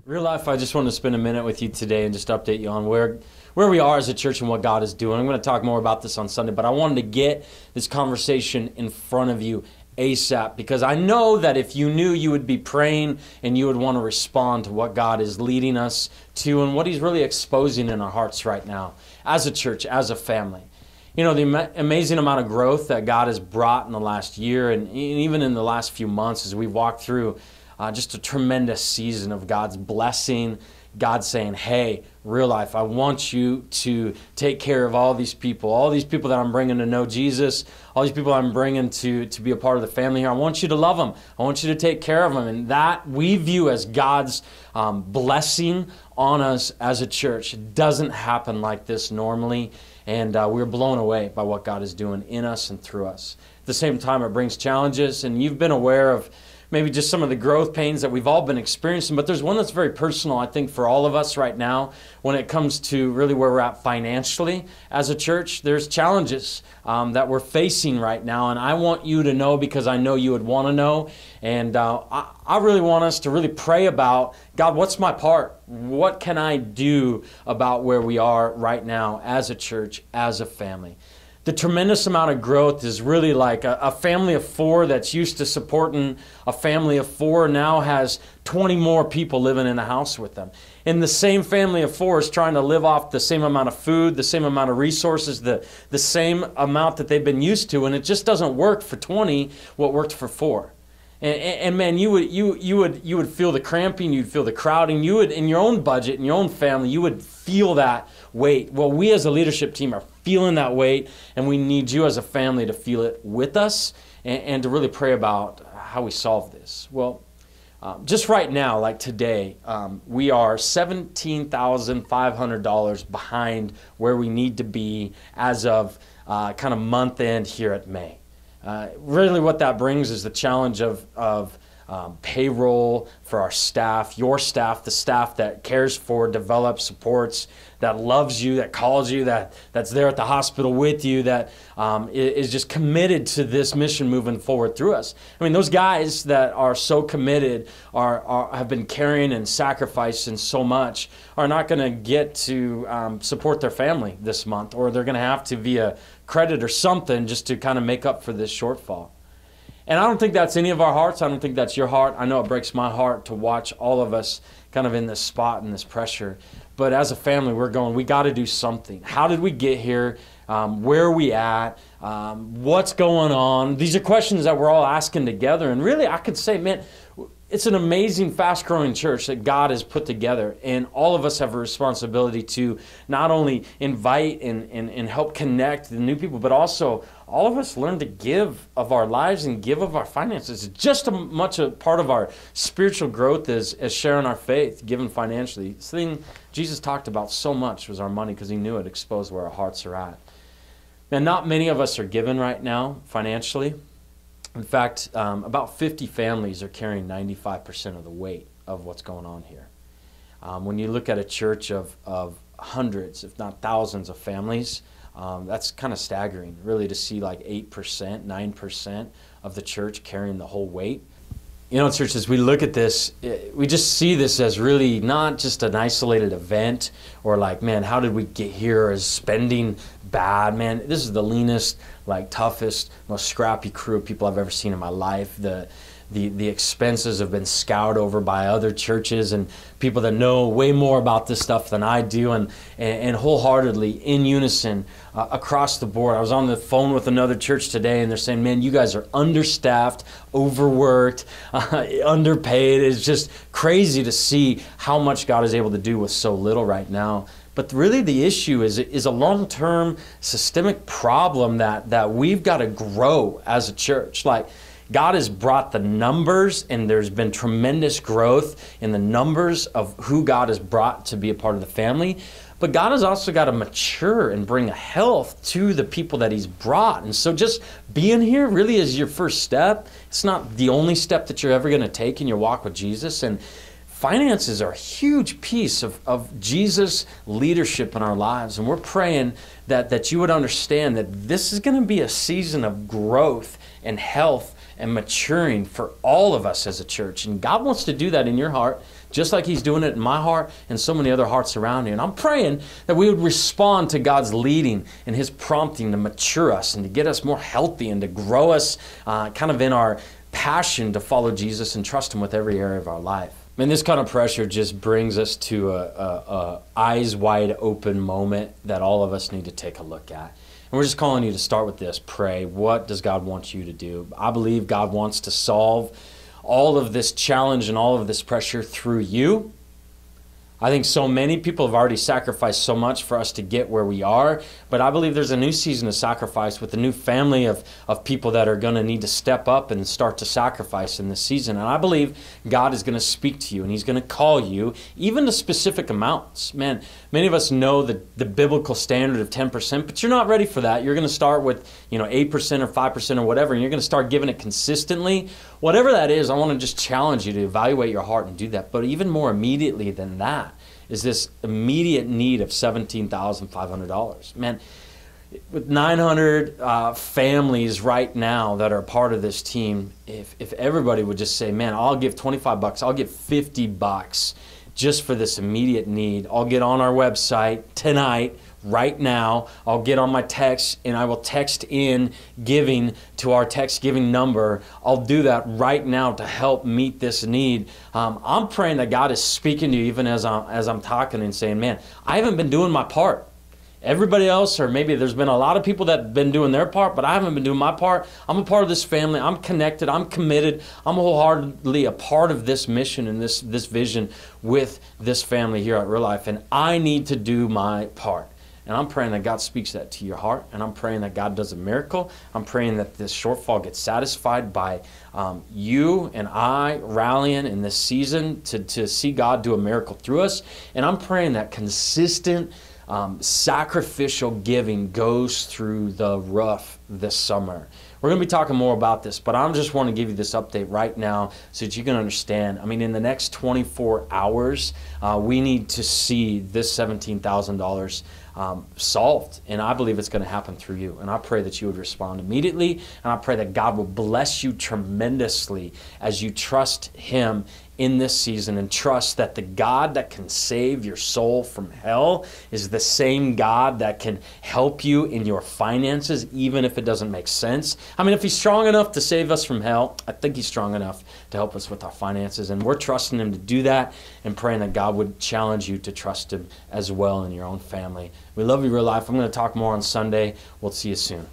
Real life, I just want to spend a minute with you today and just update you on where we are as a church and what God is doing. I'm going to talk more about this on Sunday, but I wanted to get this conversation in front of you ASAP because I know that if you knew, you would be praying and you would want to respond to what God is leading us to and what He's really exposing in our hearts right now as a church, as a family. You know, the amazing amount of growth that God has brought in the last year and even in the last few months as we've walked through just a tremendous season of God's blessing, God saying, hey, real life, I want you to take care of all these people that I'm bringing to know Jesus, all these people I'm bringing to be a part of the family here. I want you to love them. I want you to take care of them. And that we view as God's blessing on us as a church. It doesn't happen like this normally. And we're blown away by what God is doing in us and through us. At the same time, it brings challenges. And you've been aware of maybe just some of the growth pains that we've all been experiencing, but there's one that's very personal, I think, for all of us right now when it comes to really where we're at financially as a church. There's challenges that we're facing right now, and I want you to know because I know you would want to know, and I really want us to really pray about, God, what's my part? What can I do about where we are right now as a church, as a family? The tremendous amount of growth is really like a family of four that's used to supporting a family of four now has 20 more people living in a house with them. And the same family of four is trying to live off the same amount of food, the same amount of resources, the same amount that they've been used to, and it just doesn't work for 20 what worked for four. And man, you would feel the cramping, you'd feel the crowding, you would in your own budget, in your own family, you would feel that weight. Well, we as a leadership team are feeling that weight, and we need you as a family to feel it with us and to really pray about how we solve this. Well, just right now, like today, we are $17,500 behind where we need to be as of kind of month end here at May. Really what that brings is the challenge of payroll for our staff, your staff, the staff that cares for, develops, supports, that loves you, that calls you, that's there at the hospital with you, that is just committed to this mission moving forward through us. I mean, those guys that are so committed, have been caring and sacrificing so much, are not going to get to support their family this month, or they're going to have to via credit or something just to kind of make up for this shortfall. And I don't think that's any of our hearts. I don't think that's your heart. I know it breaks my heart to watch all of us kind of in this spot and this pressure. But as a family, we got to do something. How did we get here? Where are we at? What's going on? These are questions that we're all asking together. And really, I could say, man, it's an amazing, fast-growing church that God has put together, and all of us have a responsibility to not only invite and help connect the new people, but also all of us learn to give of our lives and give of our finances. It's just as much a part of our spiritual growth as sharing our faith, giving financially. This thing Jesus talked about so much was our money because He knew it exposed where our hearts are at. And not many of us are giving right now financially. In fact, about 50 families are carrying 95% of the weight of what's going on here. When you look at a church of hundreds, if not thousands of families, that's kind of staggering, really, to see like 8%, 9% of the church carrying the whole weight. You know, church, as we look at this, we just see this as really not just an isolated event or like, man, how did we get here? Is spending bad? Man, this is the leanest, like toughest, most scrappy crew of people I've ever seen in my life. The expenses have been scoured over by other churches and people that know way more about this stuff than I do, and wholeheartedly, in unison, across the board. I was on the phone with another church today, and they're saying, man, you guys are understaffed, overworked, underpaid. It's just crazy to see how much God is able to do with so little right now. But really the issue is a long-term systemic problem that we've got to grow as a church. Like, God has brought the numbers, and there's been tremendous growth in the numbers of who God has brought to be a part of the family. But God has also got to mature and bring a health to the people that He's brought. And so just being here really is your first step. It's not the only step that you're ever going to take in your walk with Jesus. And finances are a huge piece of Jesus' leadership in our lives. And we're praying that you would understand that this is going to be a season of growth and health and maturing for all of us as a church. And God wants to do that in your heart, just like he's doing it in my heart and so many other hearts around you. And I'm praying that we would respond to God's leading and his prompting to mature us and to get us more healthy and to grow us kind of in our passion to follow Jesus and trust him with every area of our life. Man, this kind of pressure just brings us to a eyes wide open moment that all of us need to take a look at. And we're just calling you to start with this. Pray. What does God want you to do? I believe God wants to solve all of this challenge and all of this pressure through you. I think so many people have already sacrificed so much for us to get where we are, but I believe there's a new season of sacrifice with a new family of people that are going to need to step up and start to sacrifice in this season. And I believe God is going to speak to you and he's going to call you even to specific amounts. Man, many of us know the biblical standard of 10%, but you're not ready for that. You're going to start with 8% or 5% or whatever, and you're going to start giving it consistently. Whatever that is, I want to just challenge you to evaluate your heart and do that. But even more immediately than that is this immediate need of $17,500. Man, with 900 families right now that are part of this team, if everybody would just say, man, I'll give $25, I'll give $50 just for this immediate need. I'll get on our website tonight, right now. I'll get on my text and I will text in giving to our text giving number. I'll do that right now to help meet this need. I'm praying that God is speaking to you even as I'm talking and saying, man, I haven't been doing my part. Everybody else, or maybe there's been a lot of people that have been doing their part, but I haven't been doing my part. I'm a part of this family. I'm connected. I'm committed. I'm wholeheartedly a part of this mission and this vision with this family here at Real Life, and I need to do my part. And I'm praying that God speaks that to your heart, and I'm praying that God does a miracle. I'm praying that this shortfall gets satisfied by you and I rallying in this season to see God do a miracle through us. And I'm praying that consistent sacrificial giving goes through the roof this summer. We're going to be talking more about this, but I just want to give you this update right now so that you can understand. I mean, in the next 24 hours, we need to see this $17,000 solved, and I believe it's going to happen through you. And I pray that you would respond immediately, and I pray that God will bless you tremendously as you trust him in this season and trust that the God that can save your soul from hell is the same God that can help you in your finances, even if it doesn't make sense. I mean, if he's strong enough to save us from hell, I think he's strong enough to help us with our finances. And we're trusting him to do that and praying that God would challenge you to trust him as well in your own family. We love you, Real Life. I'm going to talk more on Sunday. We'll see you soon.